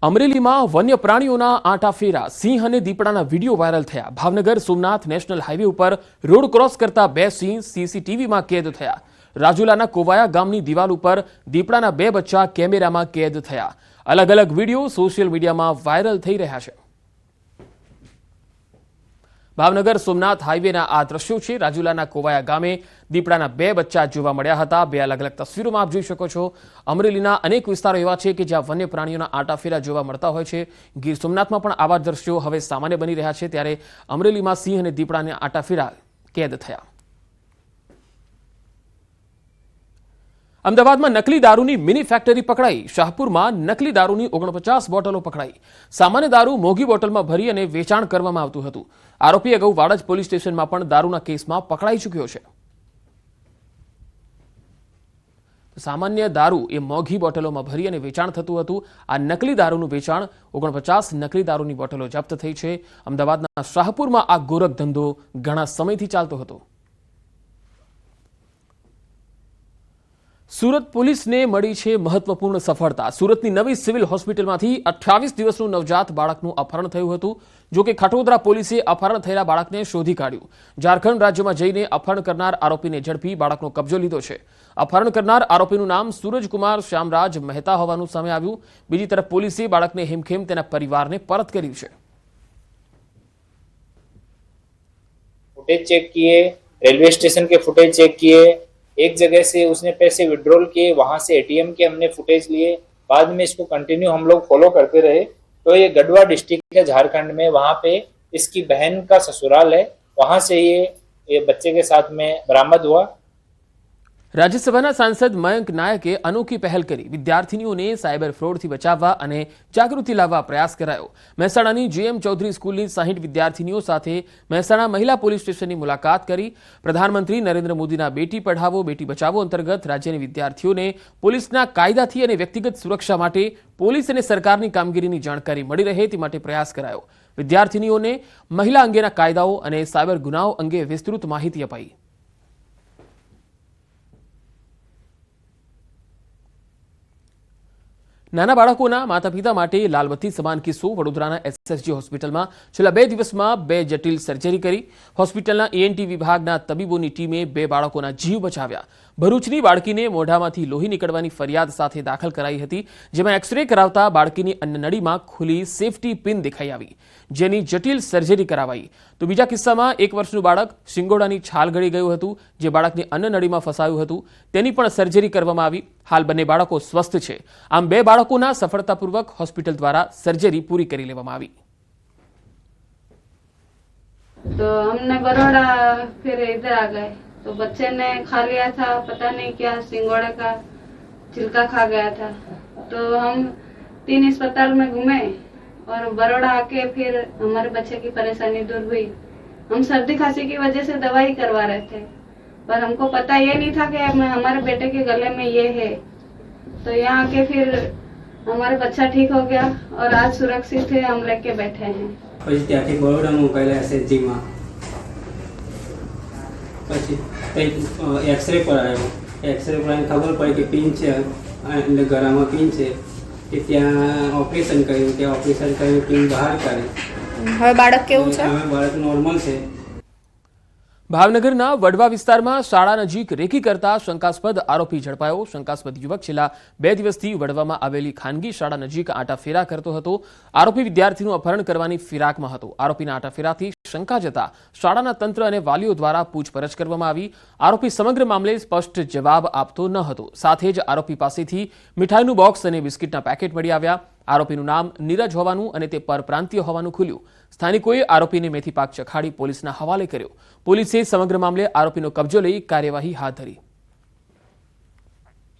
અમરેલીમાં વન્ય પ્રાણીઓના આંટાફેરા સિંહ અને દીપડાના વિડીયો વાયરલ થયા। ભાવનગર સોમનાથ નેશનલ હાઈવે ઉપર રોડ ક્રોસ કરતા બે સિંહ સીસીટીવીમાં કેદ થયા। રાજુલાના કોવાયા ગામની દિવાલ ઉપર દીપડાના બે બચ્ચા કેમેરામાં કેદ થયા। અલગ અલગ વિડીયો સોશિયલ મીડિયામાં વાયરલ થઈ રહ્યા છે। ભાવનગર સોમનાથ હાઈવેના આ દ્રશ્યો છે। રાજુલાના કોવાયા ગામે દીપડાના બે બચ્ચા જોવા મળ્યા હતા। બે અલગ અલગ તસવીરોમાં આપ જોઈ શકો છો। અમરેલીના અનેક વિસ્તારો એવા છે કે જ્યાં વન્ય પ્રાણીઓના આંટાફેરા જોવા મળતા હોય છે। ગીર સોમનાથમાં પણ આવા દ્રશ્યો હવે સામાન્ય બની રહ્યા છે, ત્યારે અમરેલીમાં સિંહ અને દીપડાના આંટાફેરા કેદ થયા। અમદાવાદમાં નકલી દારૂની મિની ફેક્ટરી પકડાઈ। શાહપુરમાં નકલી દારૂની 49 બોટલો પકડાઈ। સામાન્ય દારૂ મોંઘી બોટલમાં ભરી અને વેચાણ કરવામાં આવતું હતું। આરોપી અગાઉ વાડજ પોલીસ સ્ટેશનમાં પણ દારૂના કેસમાં પકડાઈ ચૂક્યો છે। સામાન્ય દારૂ એ મોંઘી બોટલોમાં ભરી અને વેચાણ થતું હતું। આ નકલી દારૂનું વેચાણ 49 નકલી દારૂની બોટલો જપ્ત થઈ છે। અમદાવાદના શાહપુરમાં આ ગોરખ ધંધો ઘણા સમયથી ચાલતો હતો। સુરત પોલીસને મળી છે મહત્વપૂર્ણ સફળતા। સુરતની નવી સિવિલ હોસ્પિટલમાંથી 28 દિવસનું નવજાત બાળકનું અપહરણ થયું હતું। જો કે ખટોદરા પોલીસે અપહરણ થયેલા બાળકને શોધી કાઢ્યું। ઝારખંડ રાજ્યમાં જઈને અપહરણ કરનાર આરોપીને ઝડપી બાળકનો કબજો લીધો છે। અપહરણ કરનાર આરોપીનું નામ સૂરજકુમાર શ્યામરાજ મહેતા હોવાનું સામે આવ્યું। બીજી તરફ પોલીસે બાળકને હેમખેમ તેના પરિવારને પરત કર્યું છે। फुटेज चेक किए, रेलवे स्टेशन के फुटेज चेक किए, एक जगह से उसने पैसे विड्रॉल किए, वहां से एटीएम के हमने फुटेज लिए। बाद में इसको कंटिन्यू हम लोग फॉलो करते रहे। तो ये गढ़वा डिस्ट्रिक्ट है झारखंड में, वहां पे इसकी बहन का ससुराल है, वहां से ये बच्चे के साथ में बरामद हुआ। રાજ્યસભાના સાંસદ મયંક નાયકે અનોખી પહેલ કરી। વિદ્યાર્થીનીઓને સાયબર ફ્રોડથી બચાવવા અને જાગૃતિ લાવવા પ્રયાસ કરાયો। મહેસાણાની જેએમ ચૌધરી સ્કૂલની 60 વિદ્યાર્થીનીઓ સાથે મહેસાણા મહિલા પોલીસ સ્ટેશનની મુલાકાત કરી। પ્રધાનમંત્રી નરેન્દ્ર મોદીના બેટી પઢાવો બેટી બચાવો અંતર્ગત રાજ્યની વિદ્યાર્થીઓને પોલીસના કાયદાથી અને વ્યક્તિગત સુરક્ષા માટે પોલીસ અને સરકારની કામગીરીની જાણકારી મળી રહે તે માટે પ્રયાસ કરાયો। વિદ્યાર્થીનીઓને મહિલા અંગેના કાયદાઓ અને સાયબર ગુનાઓ અંગે વિસ્તૃત માહિતી અપાઈ। નાના બાળકોના માતા પિતા માટે લાલબત્તી સમાન કિસ્સો। વડોદરાના એસએસજી હોસ્પિટલમાં છેલ્લા 2 દિવસમાં 2 જટિલ સર્જરી કરી। હોસ્પિટલના એએનટી વિભાગના તબીબોની ટીમે 2 બાળકોના જીવ બચાવ્યા। ભરૂચની બાળકીને મોઢામાંથી લોહી નીકળવાની ફરિયાદ સાથે દાખલ કરાઈ હતી, જેમાં એક્સરે કરાવતા બાળકીની અન્નનળીમાં ખુલ્લી સેફટી પિન દેખાઈ આવી, જેની જટિલ સર્જરી કરાવાઈ। તો બીજા કિસ્સામાં 1 વર્ષનું બાળક શિંગોડાની છાલ ગળી ગયું હતું, જે બાળકની અન્નનળીમાં ફસાયું હતું, તેની પણ સર્જરી કરવામાં આવી। હાલ બંને બાળકો સ્વસ્થ છે। આમ 2 બાળકોના સફળતાપૂર્વક હોસ્પિટલ દ્વારા સર્જરી पूरी કરી લેવામાં આવી। तो हमने बड़ौदा फिर इधर आ गए, तो बच्चे ने खा लिया था, पता नहीं क्या सिंगोड़े का छिलका खा गया था। तो हम 3 अस्पताल में घूमे और बड़ौदा आके फिर हमारे बच्चे की परेशानी दूर हुई। हम सर्दी खांसी की वजह से दवाई करवा रहे थे, पर हमको पता ये नहीं था कि हमारे बेटे के गले में ये है। तो यहाँ आके फिर हमारा बच्चा ठीक हो गया और आज सुरक्षित है, हम लेके बैठे हैं। પછી ત્યાંથી બરોડા મોકલ્યા એસએચજીમાં। પછી એક્સરે કરાયો। એક્સરે કરાવીને ખબર પડી કે પિન છે, એટલે ગળામાં પિન છે, કે ત્યાં ઓપરેશન કર્યું। ત્યાં ઓપરેશન કરીને પિન બહાર કાઢી। હવે બાળક કેવું છે? હવે બાળક નોર્મલ છે। ભાવનગરના વડવા વિસ્તારમાં શાળા નજીક રેકી કરતા શંકાસ્પદ આરોપી ઝડપાયો। શંકાસ્પદ યુવક છેલ્લા 2 દિવસથી વડવામાં આવેલી ખાનગી શાળા નજીક આંટાફેરા કરતો હતો। આરોપી વિદ્યાર્થીનું અપહરણ કરવાની ફિરાકમાં હતો। આરોપીના આંટાફેરાથી શંકા જતા શાળાના તંત્ર અને વાલીઓ દ્વારા પૂછપરછ કરવામાં આવી। આરોપી સમગ્ર મામલે સ્પષ્ટ જવાબ આપતો ન હતો। સાથે જ આરોપી પાસેથી મીઠાઈનું બોક્સ અને બિસ્કિટના પેકેટ મળી આવ્યા। આરોપીનું નામ નીરજ હોવાનું અને તે પરપ્રાંતીય હોવાનું ખુલ્યું। સ્થાનિકોએ આરોપીને મેથી પાક ચખાડી પોલીસના હવાલે કર્યો। પોલીસે સમગ્ર મામલે આરોપીનો કબજો લઈ કાર્યવાહી હાથ ધરી।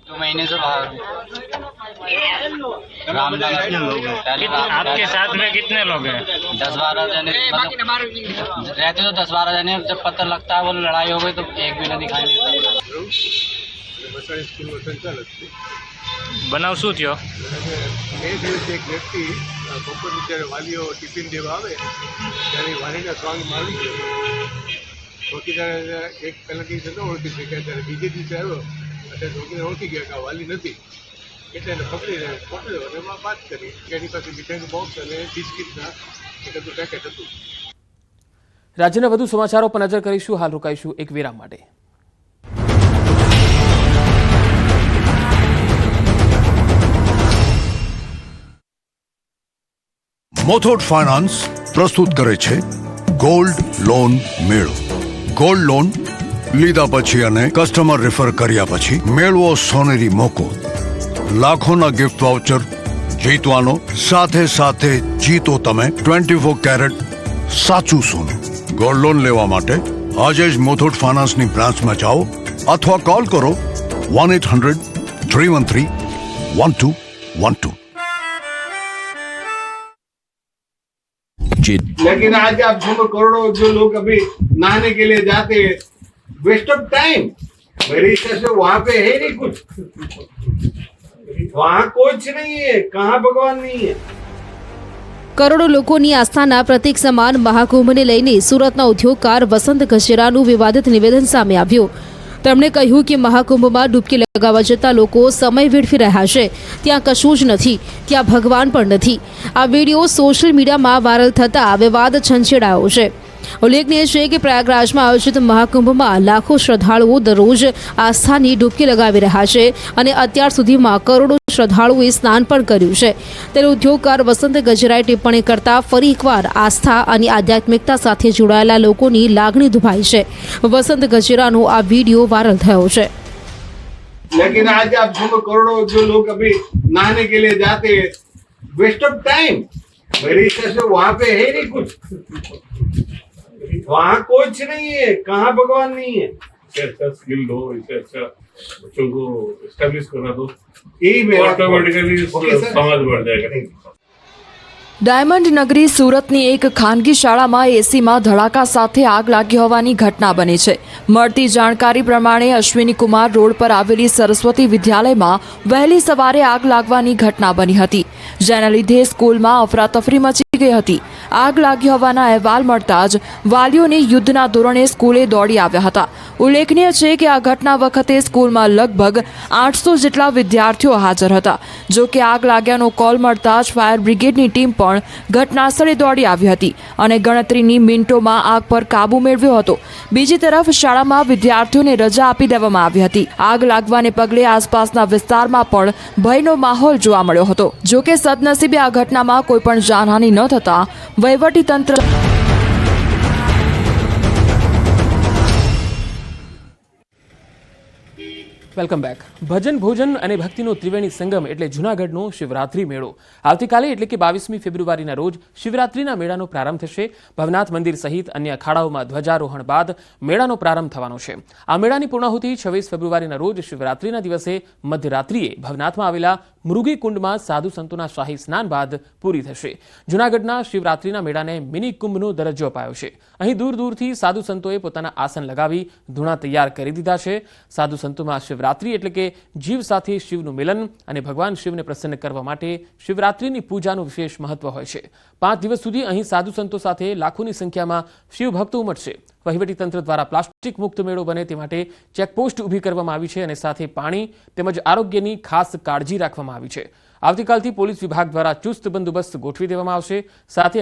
2 महीने से बाहर हूँ। आपके साथ में कितने लोग हैं? 10-12 जने, मतलब रहते तो 10-12 जने। जब पता लगता है वो लड़ाई हो गई तो एक भी ना दिखाई देता। બનાવ શું થયો? એ દિવસે એક વ્યક્તિ બપોરની જ્યારે વાલીઓ ટિફિન દેવા આવે ત્યારે વાલીના સ્વાંગમાં આવી ગયો। ચોકીદાર એક કલાકની જતો ઓળખી શક્યા, ત્યારે બીજે દિવસે આવ્યો એટલે ચોકીદાર ઓળખી ગયા કે આ વાલી નથી। એટલે એને પકડીને પકડ્યો અને એમાં વાત કરી કે એની પાસે મીઠાઈનું બોક્સ અને બિસ્કિટના એક હતું પેકેટ હતું. રાજ્યના વધુ સમાચારો પર નજર કરીશું. હાલ રોકાઈશું એક વિરામ માટે. મોથોટ ફાઇનાન્સ પ્રસ્તુત કરે છે ગોલ્ડ લોન મેળો. ગોલ્ડ લોન લીધા પછી અને કસ્ટમર રેફર કર્યા પછી મેળવો સોનેરી મોકો. લાખોના ગિફ્ટ વાઉચર જીતવાનો, સાથે સાથે જીતો તમે 24 કેરેટ સાચું સોનું. ગોલ્ડ લોન લેવા માટે આજે જ મોથોટ ફાઇનાન્સની બ્રાન્ચમાં જાઓ અથવા કોલ કરો 1-800-313-1212. लेकिन आज आप देखो करोड़ों जो लोग अभी नहाने के लिए जाते हैं, वेस्ट ऑफ टाइम. मेरे हिसाब से वहां पे है नहीं कुछ, वहां कुछ नहीं है, कहाँ भगवान नहीं है. કરોડો લોકોની આસ્થાના પ્રતીક સમાન મહાકુંભને લઈને સુરતના ઉદ્યોગકાર વસંત ગજેરાનું વિવાદિત નિવેદન સામે આવ્યું. તેમણે કહ્યું કે મહાકુંભમાં ડૂબકી લગાવવા જતા લોકો સમય વેડફી રહ્યા છે. ત્યાં કશું જ નથી, ત્યાં ભગવાન પણ નથી. આ વિડીયો સોશિયલ મીડિયામાં વાયરલ થતા વિવાદ છંછેડાયો છે. ઉલ્લેખનીય છે કે પ્રયાગરાજમાં આયોજિત મહાકુંભમાં લાખો શ્રદ્ધાળુઓ દરરોજ આસ્થાની ડૂબકી લગાવી રહ્યા છે અને અત્યાર સુધીમાં કરોડો શ્રદ્ધાળુઓએ સ્નાન પણ કર્યું છે. ત્યારે ઉદ્યોગકાર વસંત ગજરાએ ટિપ્પણી કરતા ફરી એકવાર આસ્થા અને આધ્યાત્મિકતા સાથે જોડાયેલા લોકોની લાગણી દુભાઈ છે. વસંત ગજરાનો આ વિડીયો વાયરલ થયો છે. लेकिन आज आप देखो करोड़ों जो लोग अभी नहाने के लिए जाते हैं, वेस्ट ऑफ टाइम. मेरे हिसाब से वहां पे है नहीं कुछ, वहां कुछ नहीं है, कहाँ भगवान नहीं है. अच्छा स्किल दो, इसे अच्छा बच्चों को एस्टेब्लिश करा दो, यही मेरा ऑटोमेटिकली समाज बढ़ जाएगा. ડાયમંડ નગરી સુરતની એક ખાનગી શાળામાં એસીમાં ધડાકા સાથે આગ લાગી હોવાની ઘટના બની છે. મળતી જાણકારી પ્રમાણે અશ્વિની કુમાર રોડ પર આવેલી સરસ્વતી વિદ્યાલયમાં વહેલી સવારે આગ લાગવાની ઘટના બની હતી, જેના લીધે સ્કૂલમાં અફરાતફરી મચી ગઈ હતી. આગ લાગી હોવાના અહેવાલ મળતા જ વાલીઓને યુદ્ધના ધોરણે સ્કૂલે દોડી આવ્યા હતા. ઉલ્લેખનીય છે કે આ ઘટના વખતે સ્કૂલમાં લગભગ 800 જેટલા વિદ્યાર્થીઓ હાજર હતા. જો કે આગ લાગ્યાનો કોલ મળતા જ ફાયર બ્રિગેડની ટીમ પણ ઘટનાસ્થળે દોડી આવી હતી અને ગણતરીની મિનિટોમાં આગ પર કાબુ મેળવ્યો હતો. બીજી તરફ શાળામાં વિદ્યાર્થીઓને રજા આપી દેવામાં આવી હતી. આગ લાગવાને પગલે આસપાસના વિસ્તારમાં પણ ભયનો માહોલ જોવા મળ્યો હતો. જો કે સદનસીબે આ ઘટનામાં કોઈ પણ જાનહાનિ ન થતા વહીવટીતંત્ર વેલકમ બેક. ભજન, ભોજન અને ભક્તિનો ત્રિવેણી સંગમ એટલે જૂનાગઢનો શિવરાત્રી મેળો આવતીકાલે એટલે કે 22મી ફેબ્રુઆરીના રોજ શિવરાત્રીના મેળાનો પ્રારંભ થશે. ભવનાથ મંદિર સહિત અન્ય અખાડાઓમાં ધ્વજારોહણ બાદ મેળાનો પ્રારંભ થવાનો છે. આ મેળાની પૂર્ણાહુતિ 26 ફેબ્રુઆરીના રોજ શિવરાત્રીના દિવસે મધ્યરાત્રિએ ભવનાથમાં આવેલા મૃગી કુંડમાં સાધુ સંતોના શાહી સ્નાન બાદ પૂરી થશે. જૂનાગઢના શિવરાત્રીના મેળાને મિની કુંભનો દરજ્જો અપાયો છે. અહીં દૂર દૂરથી સાધુ સંતોએ પોતાના આસન લગાવી ધૂણા તૈયાર કરી દીધા છે. સાધુ સંતોમાં શિવરાત્રી એટલે કે જીવ સાથે શિવનું મિલન અને ભગવાન શિવને પ્રસન્ન કરવા માટે શિવરાત્રીની પૂજાનું વિશેષ મહત્વ હોય છે. 5 દિવસ સુધી અહીં સાધુ સંતો સાથે લાખોની સંખ્યામાં શિવ ભક્તો ઉમટશે. વહીવટીતંત્ર દ્વારા પ્લાસ્ટિક મુક્ત મેળો બને તે માટે ચેકપોસ્ટ ઊભી કરવામાં આવી છે અને સાથે પાણી તેમજ આરોગ્યની ખાસ કાળજી રાખવામાં આવી છે. આવતીકાલથી પોલીસ વિભાગ દ્વારા ચુસ્ત બંદોબસ્ત ગોઠવી દેવામાં આવશે. સાથે